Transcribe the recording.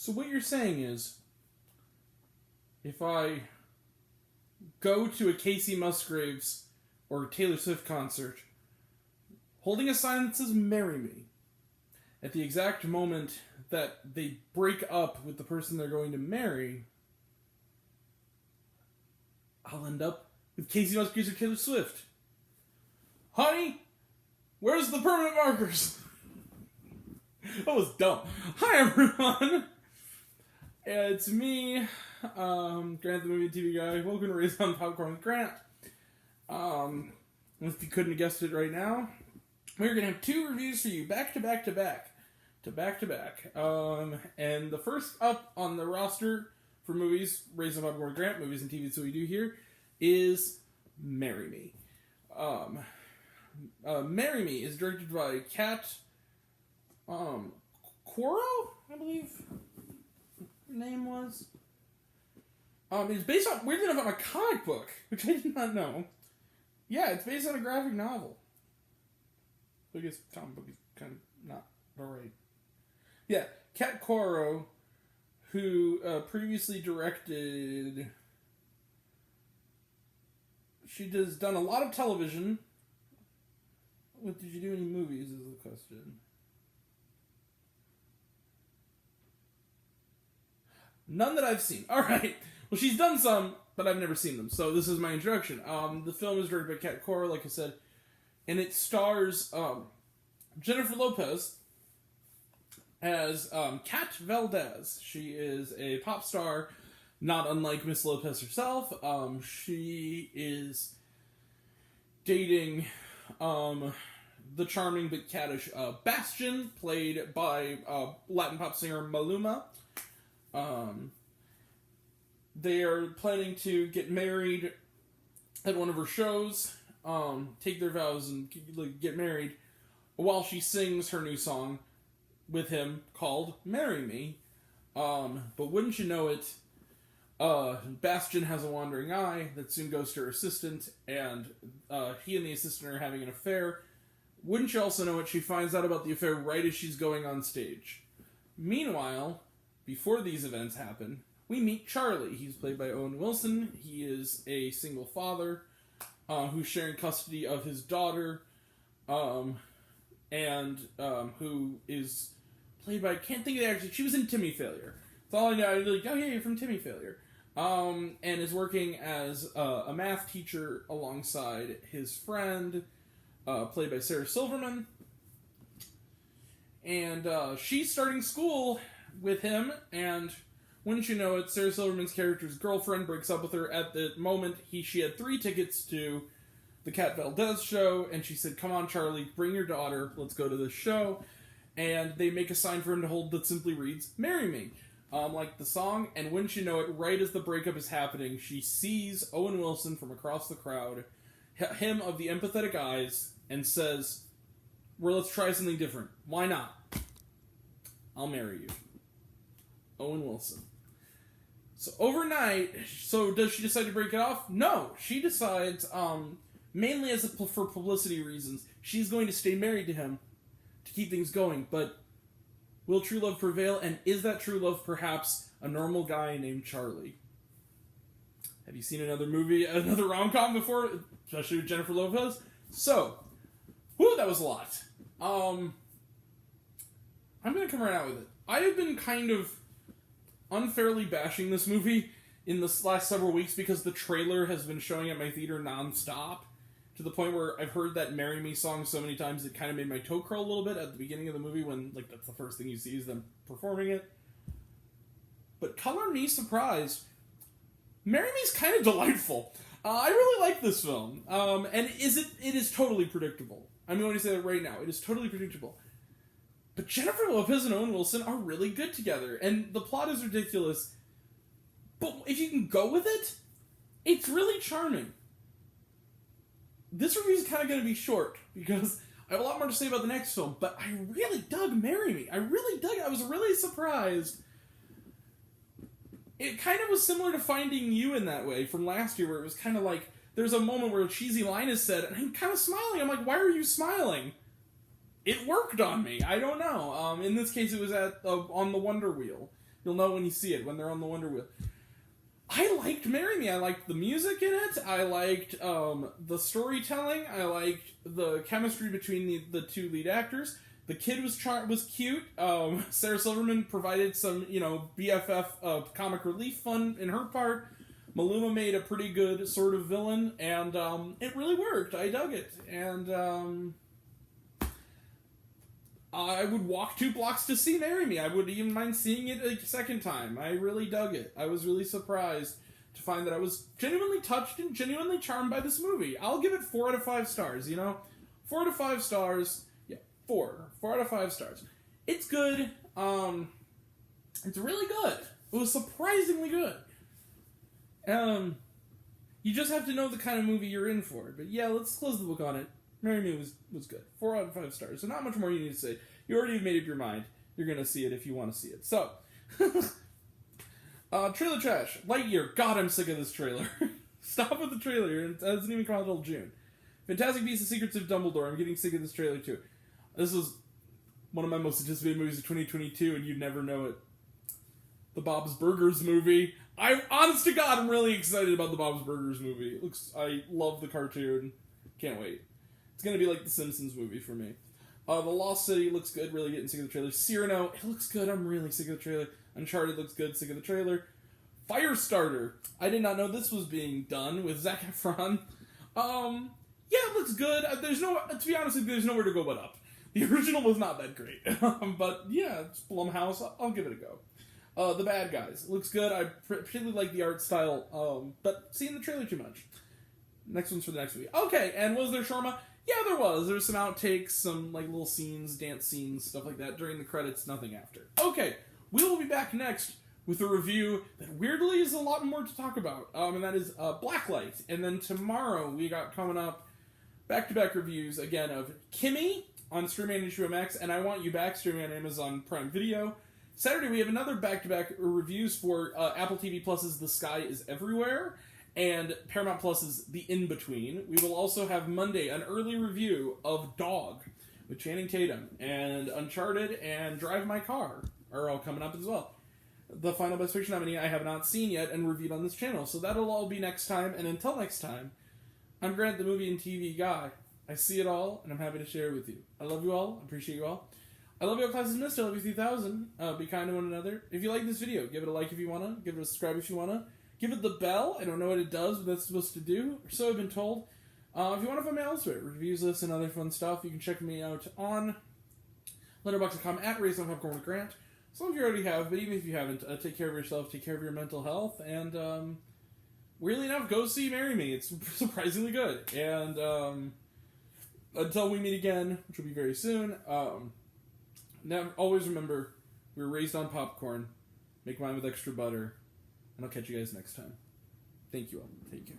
So what you're saying is, if I go to a Casey Musgraves or Taylor Swift concert, holding a sign that says "Marry Me," at the exact moment that they break up with the person they're going to marry, I'll end up with Casey Musgraves or Taylor Swift. Honey, where's the permanent markers? That was dumb. Hi, everyone. It's me, Grant the Movie TV Guy. Welcome to Raised on Popcorn with Grant. If you couldn't have guessed it right now, we're going to have two reviews for you, back to back. And the first up on the roster for movies, Raised on Popcorn with Grant, movies and TV, so we do here, is Marry Me. Marry Me is directed by Kat Coiro, I believe her name was. It's based on, weirdly enough, on a comic book, which I did not know. Yeah, it's based on a graphic novel. So I guess comic book is kind of not alright. Yeah, Kat Coiro, who previously directed... She has done a lot of television. What did you do any movies is the question. None that I've seen. Alright. Well, she's done some, but I've never seen them. So this is my introduction. The film is directed by Kat Coiro, like I said. And it stars Jennifer Lopez as Kat Valdez. She is a pop star, not unlike Miss Lopez herself. She is dating the charming but caddish Bastion, played by Latin pop singer Maluma. They are planning to get married at one of her shows, take their vows and get married, while she sings her new song with him called Marry Me. But wouldn't you know it, Bastion has a wandering eye that soon goes to her assistant, and he and the assistant are having an affair. Wouldn't you also know it, she finds out about the affair right as she's going on stage. Meanwhile, before these events happen, we meet Charlie. He's played by Owen Wilson. He is a single father who's sharing custody of his daughter, and who is played by, I can't think of the actress. She was in Timmy Failure. That's all I know. I was like, oh yeah, you're from Timmy Failure. And is working as a math teacher alongside his friend, played by Sarah Silverman. And she's starting school with him, and wouldn't you know it, Sarah Silverman's character's girlfriend breaks up with her at the moment. She had 3 tickets to the Kat Valdez show, and she said, come on, Charlie, bring your daughter, let's go to this show. And they make a sign for him to hold that simply reads, Marry Me, like the song. And wouldn't you know it, right as the breakup is happening, she sees Owen Wilson from across the crowd, him of the empathetic eyes, and says, well, let's try something different. Why not? I'll marry you. Owen Wilson. So overnight, so does she decide to break it off? No, she decides, mainly for publicity reasons, she's going to stay married to him to keep things going. But will true love prevail? And is that true love perhaps a normal guy named Charlie? Have you seen another movie, another rom-com before, especially with Jennifer Lopez? So, whew, that was a lot. I'm going to come right out with it. I have been kind of unfairly bashing this movie in the last several weeks because the trailer has been showing at my theater non-stop, to the point where I've heard that Marry Me song so many times it kind of made my toe curl a little bit at the beginning of the movie when, like, that's the first thing you see is them performing it. But color me surprised, Marry Me's kind of delightful. I really like this film. And it is totally predictable. I'm going to say that right now. It is totally predictable. But Jennifer Lopez and Owen Wilson are really good together, and the plot is ridiculous. But if you can go with it, it's really charming. This review is kind of going to be short, because I have a lot more to say about the next film, but I really dug Marry Me. I really dug it. I was really surprised. It kind of was similar to Finding You in that way from last year, where it was kind of like, there's a moment where a cheesy line is said, and I'm kind of smiling. I'm like, why are you smiling? It worked on me. I don't know. In this case, it was on the Wonder Wheel. You'll know when you see it, when they're on the Wonder Wheel. I liked Marry Me. I liked the music in it. I liked the storytelling. I liked the chemistry between the two lead actors. The kid was cute. Sarah Silverman provided some, BFF comic relief fun in her part. Maluma made a pretty good sort of villain, and it really worked. I dug it. And I would walk 2 blocks to see Marry Me. I wouldn't even mind seeing it a second time. I really dug it. I was really surprised to find that I was genuinely touched and genuinely charmed by this movie. I'll give it 4 out of 5 stars, 4 out of 5 stars. Yeah, 4 out of 5 stars. It's good. It's really good. It was surprisingly good. You just have to know the kind of movie you're in for. But yeah, let's close the book on it. Marry Me was good. 4 out of 5 stars. So not much more you need to say. You already made up your mind. You're going to see it if you want to see it. So, trailer trash. Lightyear. God, I'm sick of this trailer. Stop with the trailer. It hasn't even come out until June. Fantastic Beasts and Secrets of Dumbledore. I'm getting sick of this trailer too. This was one of my most anticipated movies of 2022, and you'd never know it. The Bob's Burgers movie. Honest to God, I'm really excited about the Bob's Burgers movie. I love the cartoon. Can't wait. It's going to be like the Simpsons movie for me. The Lost City looks good. Really getting sick of the trailer. Cyrano, it looks good. I'm really sick of the trailer. Uncharted looks good. Sick of the trailer. Firestarter. I did not know this was being done with Zac Efron. Yeah, it looks good. To be honest with you, there's nowhere to go but up. The original was not that great. But yeah, it's Blumhouse. I'll give it a go. The Bad Guys. Looks good. I particularly like the art style, but seeing the trailer too much. Next one's for the next week. Okay, and was there shawarma? Yeah, there was. There was some outtakes, some little scenes, dance scenes, stuff like that during the credits, nothing after. Okay, we will be back next with a review that weirdly is a lot more to talk about, and that is Blacklight. And then tomorrow we got coming up back-to-back reviews, again, of Kimmy on streaming on HBO Max, and I Want You Back streaming on Amazon Prime Video. Saturday we have another back-to-back reviews for Apple TV Plus's The Sky Is Everywhere, and Paramount Plus's The In-Between. We will also have Monday an early review of Dog with Channing Tatum, and Uncharted and Drive My Car are all coming up as well. The final Best Picture nominee I have not seen yet and reviewed on this channel, so that'll all be next time, and until next time, I'm Grant, the movie and TV guy. I see it all, and I'm happy to share it with you. I love you all, appreciate you all. I love you all, classes missed. I love you 3000. Be kind to one another. If you like this video, give it a like if you want to, give it a subscribe if you want to. Give it the bell. I don't know what it does, but that's supposed to do, or so I've been told. If you want to find me elsewhere, reviews, this, and other fun stuff, you can check me out on letterboxd.com at Popcorn with Grant. Some of you already have, but even if you haven't, take care of yourself, take care of your mental health, and weirdly enough, go see Marry Me. It's surprisingly good. And until we meet again, which will be very soon, now always remember, we were raised on popcorn. Make mine with extra butter. And I'll catch you guys next time. Thank you all. Take care.